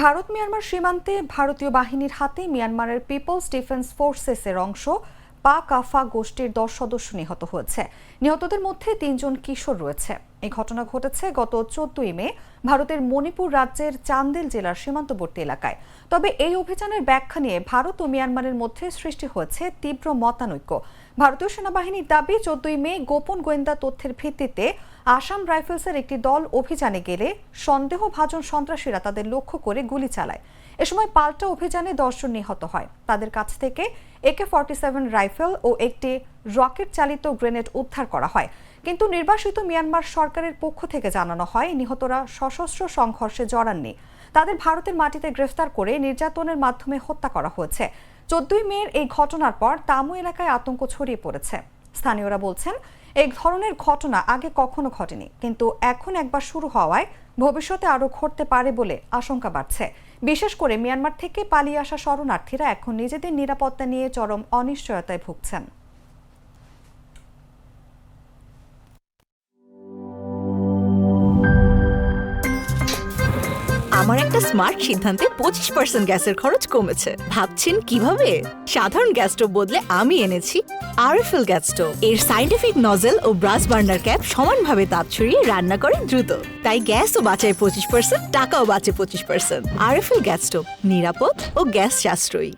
Bharat Myanmar সীমান্তে ভারতীয় বাহিনীর হাতে মিয়ানমারের পিপলস ডিফেন্স ফোর্সেসের অংশ কাফা গোষ্ঠীর 10 সদস্য নিহত হয়েছে। নিহতদের মধ্যে 3 জন কিশোর রয়েছে। এই ঘটনা ঘটেছে গত 14 মে ভারতের মণিপুর রাজ্যের চান্দেল জেলার সীমান্তবর্তী এলাকায়। তবে এই অভিযানের ব্যাখ্যা নিয়ে ভারত ও মিয়ানমারের মধ্যে সৃষ্টি হয়েছে তীব্র মতানৈক্য। ভারতীয় সেনাবাহিনীর দাবি 14 মে গোপন গোয়েন্দা তথ্যের ভিত্তিতে আসাম রাইফেলসের একটি দল অভিযানে গেলে সন্দেহভাজন সন্ত্রাসীরা তাদের লক্ষ্য করে গুলি চালায়। এ সময় পাল্টা অভিযানে 10 জন নিহত হয়। তাদের কাছ থেকে AK-47 রাইফেল ও একটি রকেট চালিত গ্রেনেড উদ্ধার করা হয়। কিন্তু নির্বাসিত মিয়ানমার সরকারের পক্ষ থেকে জানানো হয় নিহতরা সশস্ত্র সংঘর্ষে জড়াননি। তাদের ভারতের মাটিতে গ্রেফতার করে নির্যাতনের মাধ্যমে হত্যা করা হয়েছে। 14 মের এই ঘটনার পর তামু এলাকায় আতঙ্ক ছড়িয়ে পড়েছে। স্থানীয়রা বলছেন এই ধরনের ঘটনা আগে কখনো ঘটেনি, কিন্তু এখন একবার শুরু হওয়ায় ভবিষ্যতে আরো ঘটতে পারে বলে আশঙ্কা বাড়ছে। বিশেষ করে মিয়ানমার থেকে পালিয়ে আসা শরণার্থীরা এখন নিজেদের নিরাপত্তা নিয়ে চরম অনিশ্চয়তায় ভুগছেন। আমার একটা স্মার্ট সিদ্ধান্তে 25% গ্যাসের খরচ কমেছে। ভাবছেন কিভাবে? সাধারণ গ্যাস স্টোভ বদলে আমি এনেছি আরএফএল গ্যাস স্টোভ। এর সাইন্টিফিক নজল ও ব্রাস বার্নার ক্যাপ সমানভাবে তাপ ছড়িয়ে রান্না করে দ্রুত। তাই গ্যাসও বাঁচায় 25%, টাকাও বাঁচে 25%। আরএফএল গ্যাস স্টোভ নিরাপদ ও গ্যাস সাশ্রয়ী।